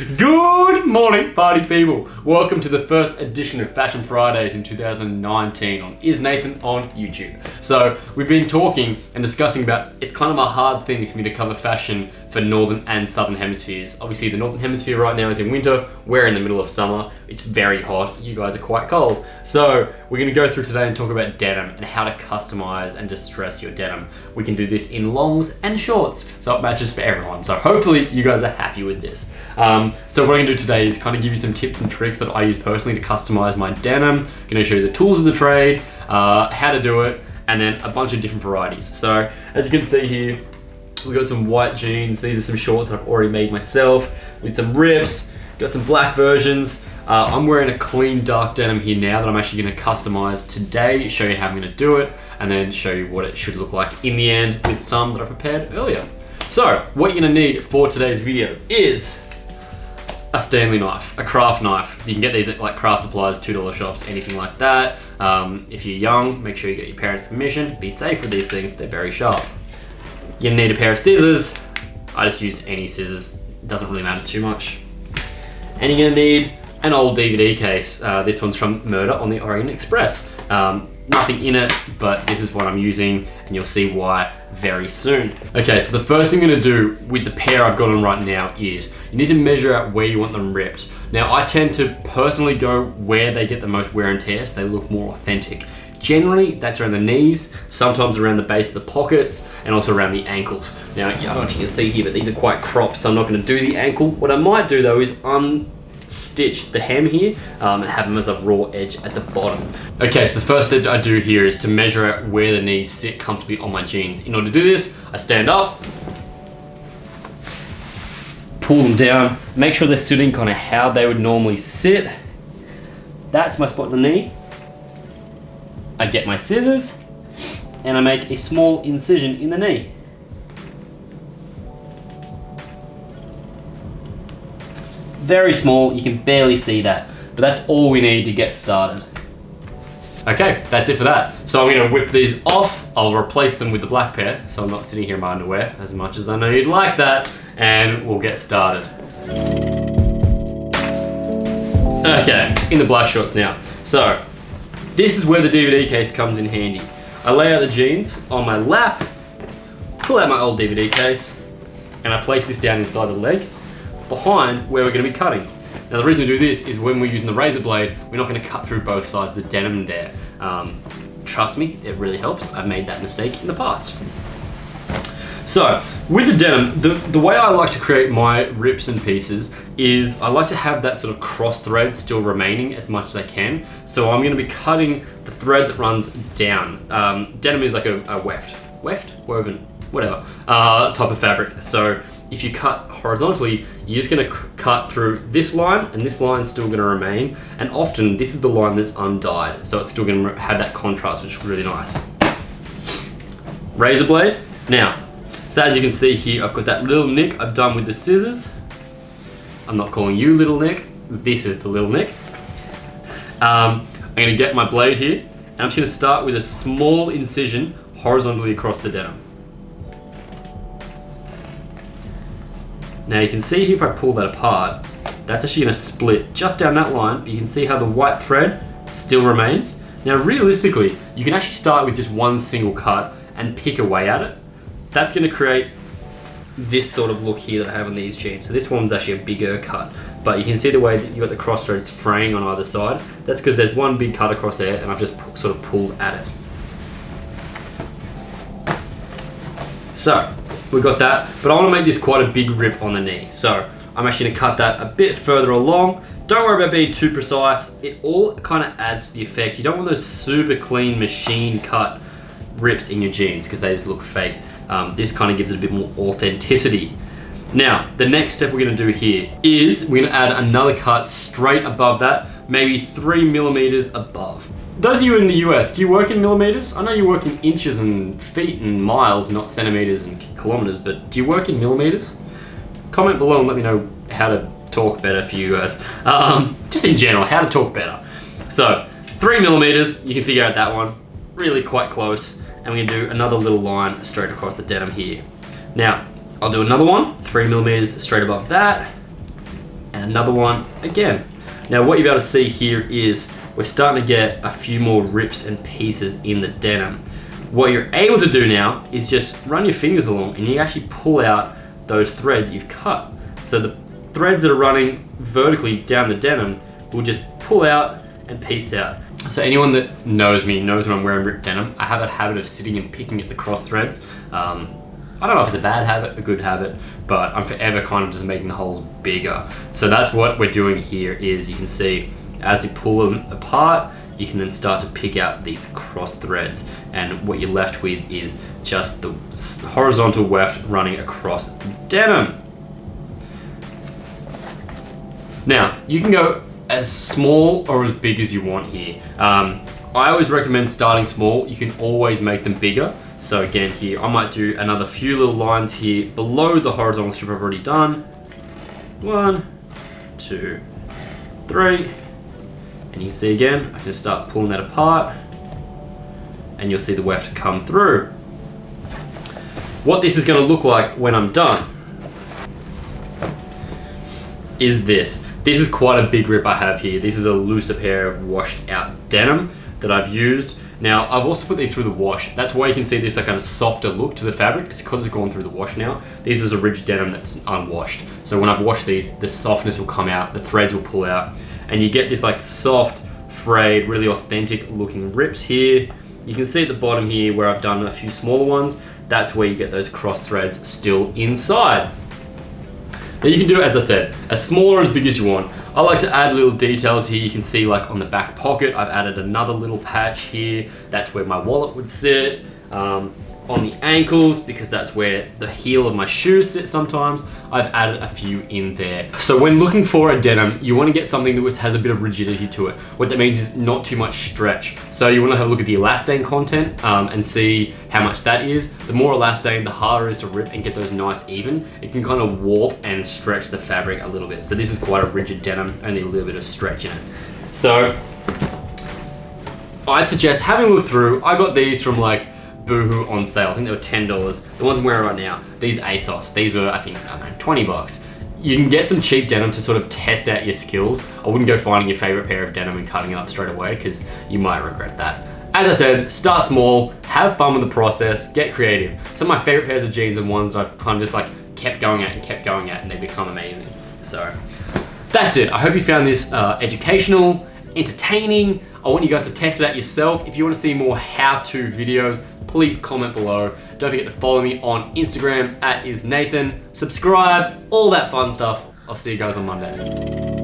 Good morning, party people. Welcome to the first edition of Fashion Fridays in 2019 on Is Nathan on YouTube. So we've been talking and discussing about, it's kind of a hard thing for me to cover fashion for northern and southern hemispheres. Obviously the northern hemisphere right now is in winter, we're in the middle of summer, it's very hot, you guys are quite cold. So we're going to go through today and talk about denim and how to customize and distress your denim. We can do this in longs and shorts, so it matches for everyone. So hopefully you guys are happy with this. So what I'm going to do today is kind of give you some tips and tricks that I use personally to customize my denim. I'm going to show you the tools of the trade, how to do it, and then a bunch of different varieties. So as you can see here, we've got some white jeans. These are some shorts that I've already made myself with some rips. Got some black versions. I'm wearing a clean dark denim here now that I'm actually going to customize today, show you how I'm going to do it, and then show you what it should look like in the end with some that I prepared earlier. So what you're going to need for today's video is a Stanley knife, a craft knife. You can get these at like craft supplies, $2 shops, anything like that. If you're young, make sure you get your parents' permission. Be safe with these things, they're very sharp. You're gonna need a pair of scissors. I just use any scissors, it doesn't really matter too much. And you're gonna need an old DVD case. This one's from Murder on the Orient Express. Nothing in it, but this is what I'm using, and you'll see why very soon. Okay, so the first thing I'm gonna do with the pair I've got on right now is you need to measure out where you want them ripped. Now, I tend to personally go where they get the most wear and tear, so they look more authentic. Generally, that's around the knees, sometimes around the base of the pockets, and also around the ankles. Now, I don't know if you can see here, but these are quite cropped, so I'm not gonna do the ankle. What I might do though is unstitch the hem here and have them as a raw edge at the bottom. Okay, so the first step I do here is to measure out where the knees sit comfortably on my jeans. In order to do this, I stand up, pull them down, make sure they're sitting kind of how they would normally sit. That's my spot in the knee. I get my scissors and I make a small incision in the knee. Very small, you can barely see that, but that's all we need to get started. Okay, that's it for that. So I'm gonna whip these off, I'll replace them with the black pair, so I'm not sitting here in my underwear, as much as I know you'd like that, and we'll get started. Okay, in the black shorts now. So, this is where the DVD case comes in handy. I lay out the jeans on my lap, pull out my old DVD case, and I place this down inside the leg, behind where we're going to be cutting. Now the reason we do this is when we're using the razor blade, we're not going to cut through both sides of the denim there. Trust me, it really helps. I've made that mistake in the past. So with the denim, the way I like to create my rips and pieces is I like to have that sort of cross thread still remaining as much as I can. So I'm going to be cutting the thread that runs down. Denim is like a woven, whatever, type of fabric. So if you cut horizontally, you're just going to cut through this line, and this line's still going to remain. And often this is the line that's undyed, so it's still going to have that contrast, which is really nice. Razor blade. Now, so as you can see here, I've got that little nick I've done with the scissors. I'm not calling you little nick, this is the little nick. I'm going to get my blade here, and I'm just going to start with a small incision horizontally across the denim. Now you can see here if I pull that apart, that's actually going to split just down that line, but you can see how the white thread still remains. Now realistically, you can actually start with just one single cut and pick away at it. That's going to create this sort of look here that I have on these jeans. So this one's actually a bigger cut, but you can see the way that you've got the cross threads fraying on either side. That's because there's one big cut across there and I've just sort of pulled at it. So we've got that, but I want to make this quite a big rip on the knee. So I'm actually going to cut that a bit further along. Don't worry about being too precise. It all kind of adds to the effect. You don't want those super clean machine cut rips in your jeans because they just look fake. This kind of gives it a bit more authenticity. Now, the next step we're going to do here is we're going to add another cut straight above that, maybe 3 millimeters above. Those of you in the US, do you work in millimeters? I know you work in inches and feet and miles, not centimeters and kilometers, but do you work in millimeters? Comment below and let me know how to talk better for you guys. Just in general, how to talk better. So, 3 millimeters, you can figure out that one. Really quite close. And we're gonna do another little line straight across the denim here. Now, I'll do another one, 3 millimeters straight above that, and and another one again. Now what you'll be able to see here is we're starting to get a few more rips and pieces in the denim. What you're able to do now is just run your fingers along and you actually pull out those threads that you've cut. So the threads that are running vertically down the denim will just pull out and piece out. So anyone that knows me knows when I'm wearing ripped denim, I have a habit of sitting and picking at the cross threads. I don't know if it's a bad habit, a good habit, but I'm forever kind of just making the holes bigger. So that's what we're doing here is you can see as you pull them apart, you can then start to pick out these cross threads. And what you're left with is just the horizontal weft running across the denim. Now, you can go as small or as big as you want here. I always recommend starting small. You can always make them bigger. So again here, I might do another few little lines here below the horizontal strip I've already done. 1, 2, 3. And you can see again, I can start pulling that apart and you'll see the weft come through. What this is gonna look like when I'm done is this. This is quite a big rip I have here. This is a looser pair of washed out denim that I've used. Now, I've also put these through the wash. That's why you can see this like kind of softer look to the fabric. It's because it's gone through the wash now. This is a rigid denim that's unwashed. So when I've washed these, the softness will come out, the threads will pull out, and you get this like soft, frayed, really authentic looking rips here. You can see at the bottom here where I've done a few smaller ones, that's where you get those cross threads still inside. Now you can do it, as I said, as small or as big as you want. I like to add little details here. You can see like on the back pocket, I've added another little patch here. That's where my wallet would sit. On the ankles, because that's where the heel of my shoe sits sometimes, I've added a few in there. So when looking for a denim, you want to get something that has a bit of rigidity to it. What that means is not too much stretch. So you want to have a look at the elastane content and see how much that is. The more elastane, the harder it is to rip and get those nice even. It can kind of warp and stretch the fabric a little bit. So this is quite a rigid denim, only a little bit of stretch in it. So I'd suggest having a look through. I got these from like Boohoo on sale. I think they were $10. The ones I'm wearing right now, these ASOS, these were I think, I don't know, 20 bucks. You can get some cheap denim to sort of test out your skills. I wouldn't go finding your favorite pair of denim and cutting it up straight away because you might regret that. As I said, start small, have fun with the process, get creative. Some of my favorite pairs of jeans are ones that I've kind of just like kept going at and they become amazing. So that's it. I hope you found this educational, entertaining. I want you guys to test it out yourself. If you want to see more how-to videos, please comment below. Don't forget to follow me on Instagram @isnathan. Subscribe, all that fun stuff. I'll see you guys on Monday.